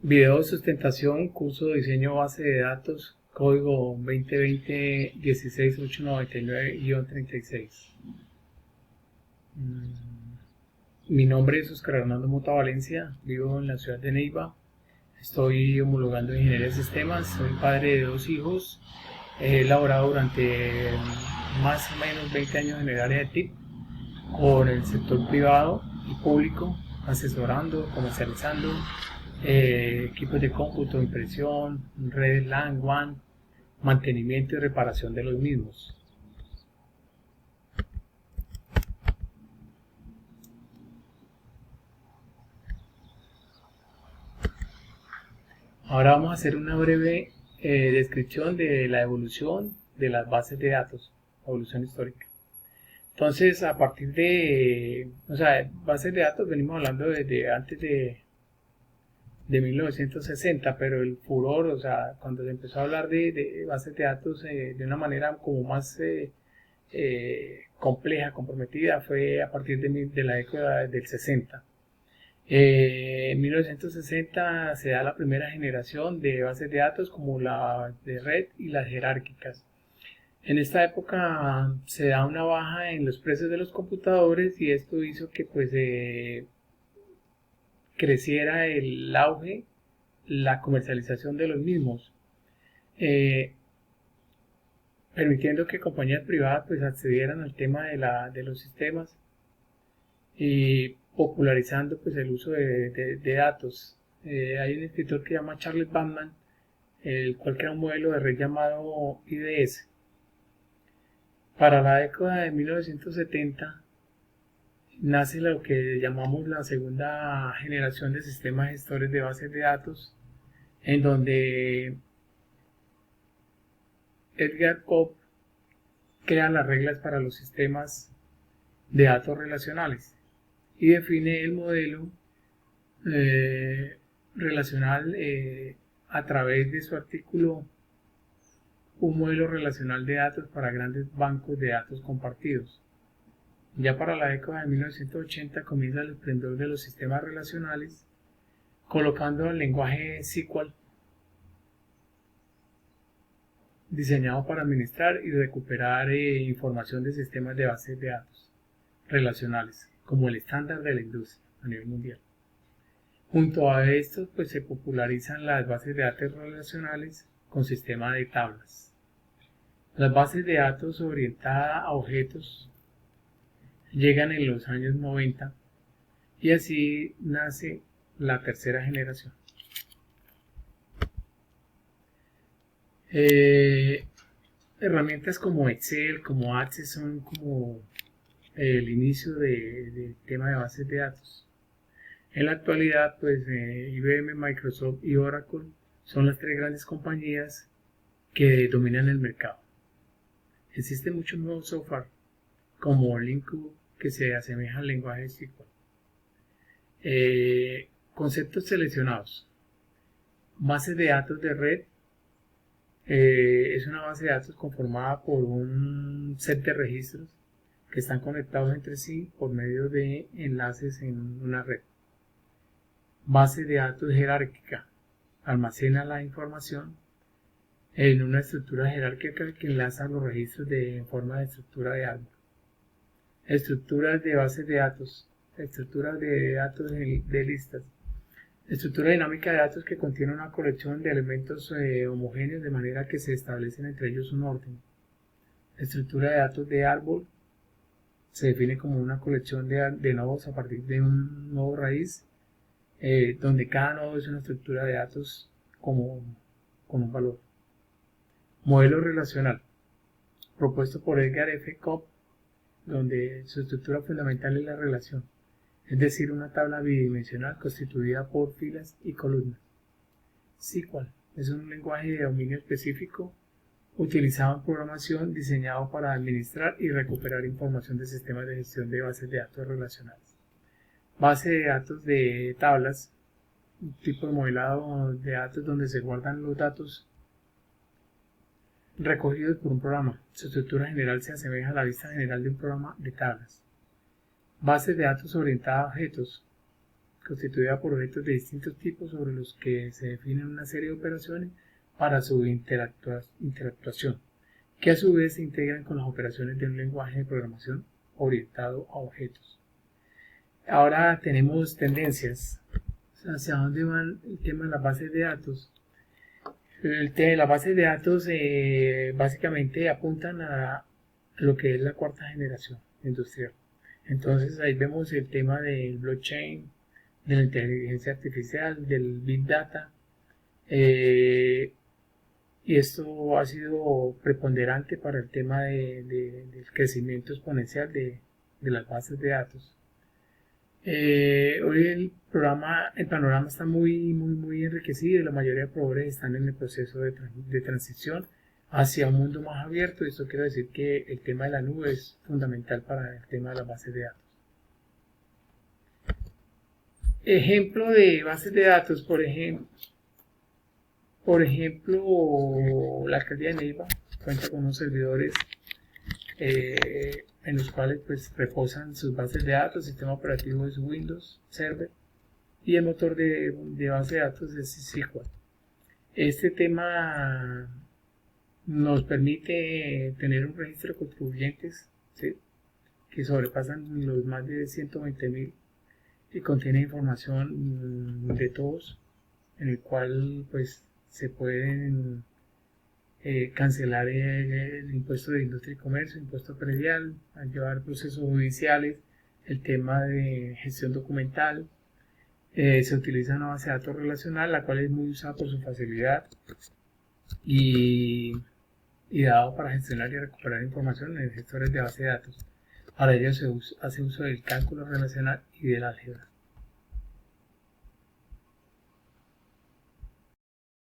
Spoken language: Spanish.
Video de sustentación, curso de diseño base de datos, código 2020-16899-36. Mi nombre es Oscar Hernando Mota Valencia, vivo en la ciudad de Neiva, estoy homologando ingeniería de sistemas, soy padre de 2 hijos, he laborado durante más o menos 20 años en el área de TIC con el sector privado y público, asesorando, comercializando equipos de cómputo, impresión, redes LAN, WAN, mantenimiento y reparación de los mismos. Ahora vamos a hacer una breve descripción de la evolución de las bases de datos, evolución histórica. Entonces, a partir de, bases de datos venimos hablando desde antes de 1960, pero el furor, cuando se empezó a hablar de bases de datos de una manera como más compleja, comprometida, fue a partir de la década del 60. En 1960 se da la primera generación de bases de datos como la de red y las jerárquicas. En esta época se da una baja en los precios de los computadores y esto hizo que creciera el auge, la comercialización de los mismos, permitiendo que compañías privadas accedieran al tema de los sistemas y popularizando el uso de datos. Hay un escritor que se llama Charles Babbage, el cual crea un modelo de red llamado IDS. Para la década de 1970 nace lo que llamamos la segunda generación de sistemas gestores de bases de datos, en donde Edgar Cobb crea las reglas para los sistemas de datos relacionales y define el modelo relacional a través de su artículo Un modelo relacional de datos para grandes bancos de datos compartidos. Ya para la década de 1980 comienza el esplendor de los sistemas relacionales, colocando el lenguaje SQL diseñado para administrar y recuperar información de sistemas de bases de datos relacionales, como el estándar de la industria a nivel mundial. Junto a estos, se popularizan las bases de datos relacionales con sistema de tablas. Las bases de datos orientadas a objetos llegan en los años 90 y así nace la tercera generación. Herramientas como Excel, como Access son como el inicio del tema de bases de datos. En la actualidad, IBM, Microsoft y Oracle son las tres grandes compañías que dominan el mercado. Existen muchos nuevos software como LinkU que se asemeja al lenguaje SQL. Conceptos seleccionados. Bases de datos de red. Es una base de datos conformada por un set de registros que están conectados entre sí por medio de enlaces en una red. Base de datos jerárquica. Almacena la información en una estructura jerárquica que enlaza los registros en forma de estructura de árbol. Estructuras de bases de datos. Estructuras de datos de listas. Estructura dinámica de datos que contiene una colección de elementos homogéneos de manera que se establecen entre ellos un orden. Estructura de datos de árbol se define como una colección de nodos a partir de un nodo raíz, donde cada nodo es una estructura de datos con un valor. Modelo relacional, propuesto por Edgar F. Cobb, donde su estructura fundamental es la relación, es decir, una tabla bidimensional constituida por filas y columnas. SQL es un lenguaje de dominio específico utilizado en programación diseñado para administrar y recuperar información de sistemas de gestión de bases de datos relacionales. Base de datos de tablas, un tipo de modelado de datos donde se guardan los datos recogidos por un programa. Su estructura general se asemeja a la vista general de un programa de tablas. Bases de datos orientadas a objetos. constituida por objetos de distintos tipos sobre los que se definen una serie de operaciones para su interactuación, que a su vez se integran con las operaciones de un lenguaje de programación orientado a objetos. Ahora tenemos tendencias. ¿Hacia dónde van el tema de las bases de datos? Las bases de datos básicamente apuntan a lo que es la cuarta generación industrial. Entonces ahí vemos el tema del blockchain, de la inteligencia artificial, del big data, y esto ha sido preponderante para el tema del crecimiento exponencial de las bases de datos. Hoy el panorama está muy enriquecido y la mayoría de proveedores están en el proceso de transición hacia un mundo más abierto. Esto quiere decir que el tema de la nube es fundamental para el tema de las bases de datos. Ejemplo de bases de datos, por ejemplo, la alcaldía de Neiva cuenta con unos servidores en los cuales pues reposan sus bases de datos. El sistema operativo es Windows Server y el motor de base de datos es SQL. Este tema nos permite tener un registro de contribuyentes, ¿sí?, que sobrepasan los más de 120.000 y contiene información de todos, en el cual pues se pueden cancelar el impuesto de industria y comercio, impuesto predial, llevar procesos judiciales, el tema de gestión documental. Se utiliza una base de datos relacional, la cual es muy usada por su facilidad y dado para gestionar y recuperar información en gestores de base de datos. Para ello se hace uso del cálculo relacional y del álgebra.